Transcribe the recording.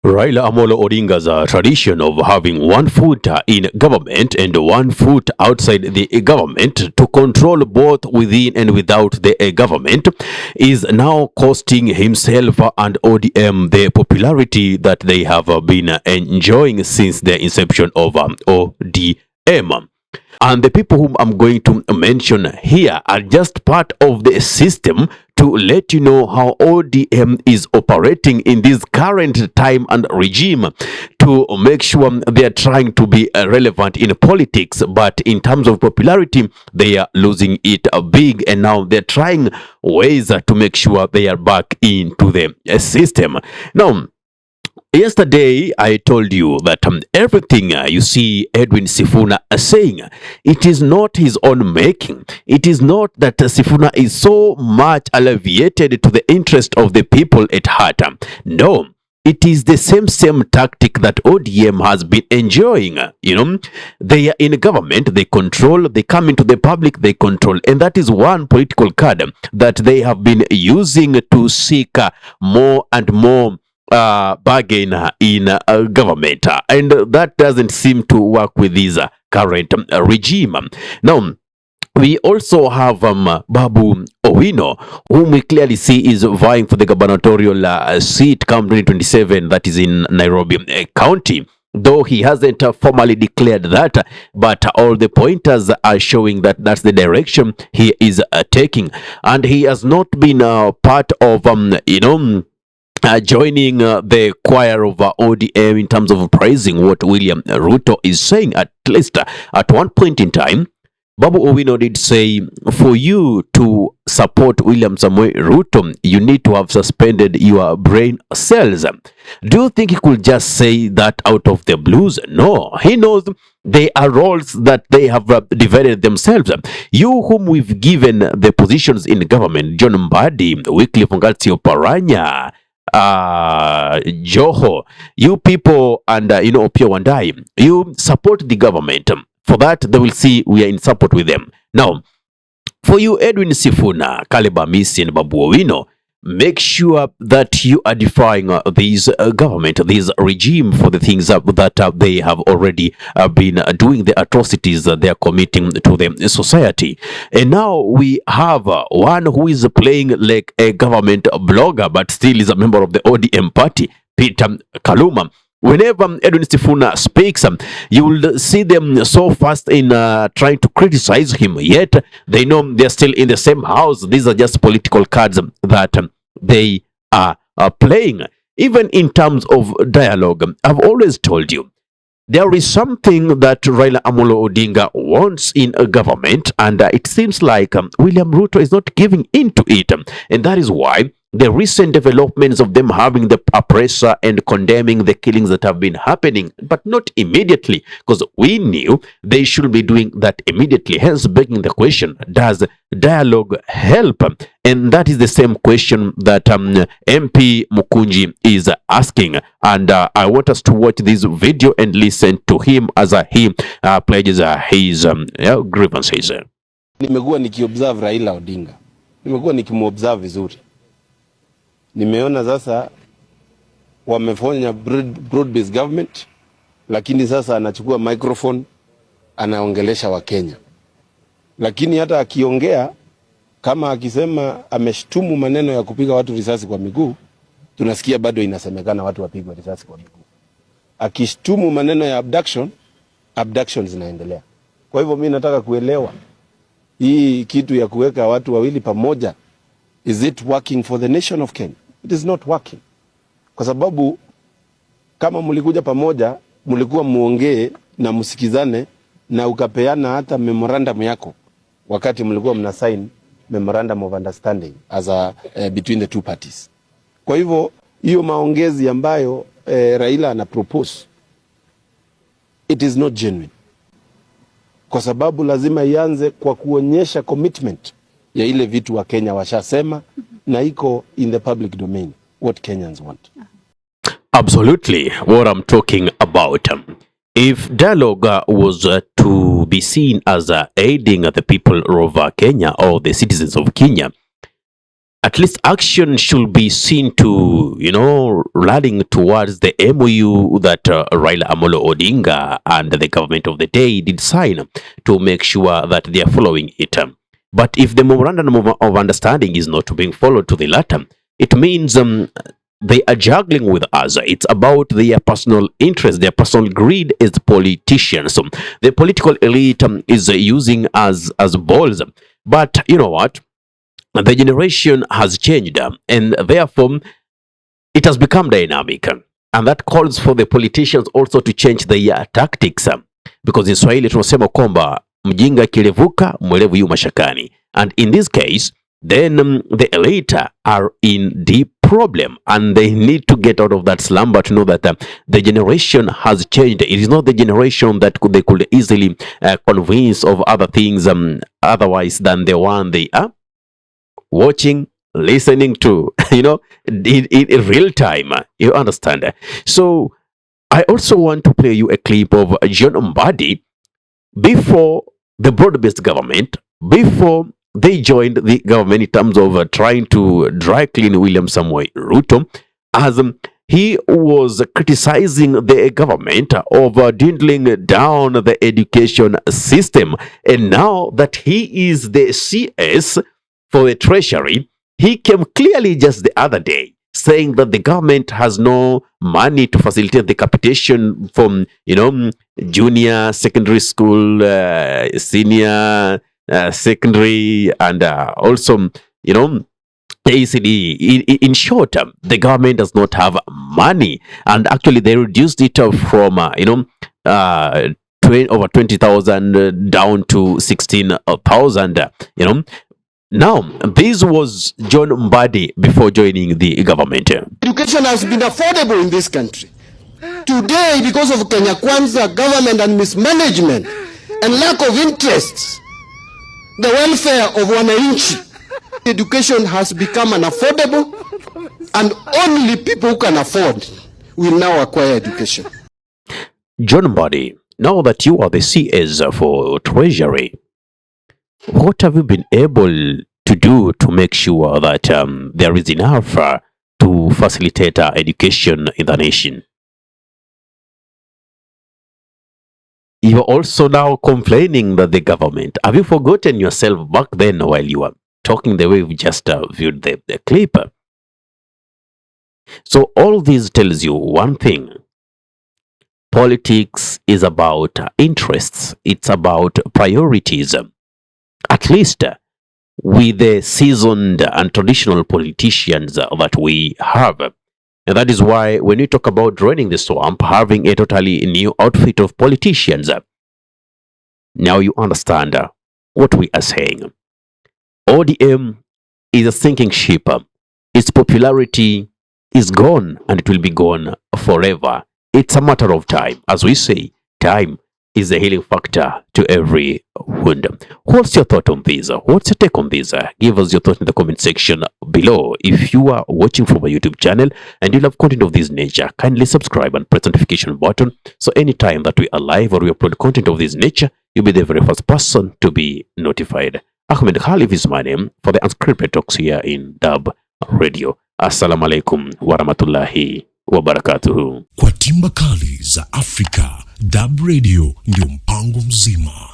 Raila Amolo Odinga's tradition of having one foot in government and one foot outside the government to control both within and without the government is now costing himself and ODM the popularity that they have been enjoying since the inception of ODM. And the people whom I'm going to mention here are just part of the system to let you know how ODM is operating in this current time and regime to make sure they are trying to be relevant in politics, but in terms of popularity, they are losing it big, and now they're trying ways to make sure they are back into the system. Now, yesterday, I told you that everything you see Edwin Sifuna saying, it is not his own making. It is not that Sifuna is so much alleviated to the interest of the people at heart. No, it is the same tactic that ODM has been enjoying. You know, they are in government, they control, they come into the public, they control. And that is one political card that they have been using to seek more and more bargain in government, and that doesn't seem to work with this current regime. Now, we also have Babu Owino, whom we clearly see is vying for the gubernatorial seat come 2027, that is in Nairobi County. Though he hasn't formally declared that, but all the pointers are showing that that's the direction he is taking. And he has not been part of, joining the choir of ODM in terms of praising what William Ruto is saying. At least at one point in time, Babu Owino did say, for you to support William Samoei Ruto, you need to have suspended your brain cells. Do you think he could just say that out of the blues? No, he knows they are roles that they have divided themselves. You whom we've given the positions in government, John Mbadi, Wycliffe Oparanya, Oparanya, Joho, you people, and Opiyo Wandayi, you support the government. For that, they will see we are in support with them. Now, for you, Edwin Sifuna, Caleb Amisi, and Babu Owino, make sure that you are defying this government, this regime, for the things that they have already been doing, the atrocities that they are committing to the society. And now we have one who is playing like a government blogger, but still is a member of the ODM party, Peter Kaluma. Whenever Edwin Sifuna speaks, you will see them so fast in trying to criticize him, yet they know they're still in the same house. These are just political cards that they are playing. Even in terms of dialogue, I've always told you, there is something that Raila Amolo Odinga wants in a government, and it seems like William Ruto is not giving in to it. And that is why the recent developments of them having the oppressor and condemning the killings that have been happening, but not immediately, because we knew they should be doing that immediately. Hence, begging the question, does dialogue help? And that is the same question that MP Mukunji is asking. And I want us to watch this video and listen to him as he pledges his grievances. Nimekuwa nikiobserve Raila Odinga. Nimekuwa nikimobserve vizuri. Nimeona sasa wamefanya broad-based government, lakini sasa anachukua microphone anaongelesha Wakenya. Lakini hata akiongea kama akisema ameshtumu maneno ya kupiga watu risasi kwa miguu, tunasikia bado inasemekana watu wapigwa risasi kwa miguu. Akishtumu maneno ya abduction zinaendelea. Kwa hivyo mimi nataka kuelewa hii kitu ya kuweka watu wawili pamoja, is it working for the nation of Kenya? It is not working. Kwa sababu kama mlikuja pamoja, mlikuwa muongee na msikizane na ukapeana hata memorandum yako wakati mlikuwa mna sign memorandum of understanding as between the two parties. Kwa hivyo hiyo maongezi ambayo Raila ana propose, it is not genuine. Kwa sababu lazima ianze kwa kuonyesha commitment ya ile vitu wa Kenya washasema na iko in the public domain, what Kenyans want. Absolutely what I'm talking about. If dialogue was to be seen as aiding the people of Kenya or the citizens of Kenya, at least action should be seen to, running towards the MOU that Raila Amolo Odinga and the government of the day did sign to make sure that they are following it. But if the memorandum of understanding is not being followed to the letter, it means they are juggling with us. It's about their personal interest, their personal greed as politicians. So the political elite is using us as balls. But you know what? The generation has changed, and therefore it has become dynamic, and that calls for the politicians also to change their tactics, because in Swahili tunasema kwamba mjinga kilevuka mwerevu yu mashakani, and in this case then the elite are in deep problem and they need to get out of that slumber to know that the generation has changed. It is not the generation that they could easily convince of other things otherwise than the one they are watching, listening to, in real time. You understand? So I also want to play you a clip of John Mbadi before the broad-based government, before they joined the government in terms of trying to dry clean William Samoei Ruto, as he was criticizing the government of dwindling down the education system. And now that he is the CS for the treasury, he came clearly just the other day saying that the government has no money to facilitate the capitation from, junior secondary school, senior secondary, and also, ACD. In short, the government does not have money, and actually they reduced it from, over 20,000 down to 16,000, Now, this was John Mbadi before joining the government. Education has been affordable in this country. Today, because of Kenya Kwanza government and mismanagement and lack of interest, the welfare of wananchi, education has become unaffordable, and only people who can afford will now acquire education. John Mbadi, now that you are the CS for Treasury, what have you been able to do to make sure that there is enough to facilitate education in the nation? You are also now complaining that the government, have you forgotten yourself back then while you were talking the way we just viewed the clip? So all this tells you one thing. Politics is about interests. It's about priorities. At least with the seasoned and traditional politicians that we have. And that is why when we talk about draining the swamp, having a totally new outfit of politicians, now you understand what we are saying. ODM is a sinking ship. Its popularity is gone and it will be gone forever. It's a matter of time. As we say, time is a healing factor to every wound. What's your thought on this? What's your take on this? Give us your thoughts in the comment section below. If you are watching from my YouTube channel and you love content of this nature, kindly subscribe and press the notification button so anytime that we are live or we upload content of this nature, you'll be the very first person to be notified. Ahmed Khalif is my name for the unscripted talks here in Dub Radio. Assalamu alaikum wa rahmatullahi wa barakatuhu. Kwa timba kali za Afrika, Dub Radio ndio mpango mzima.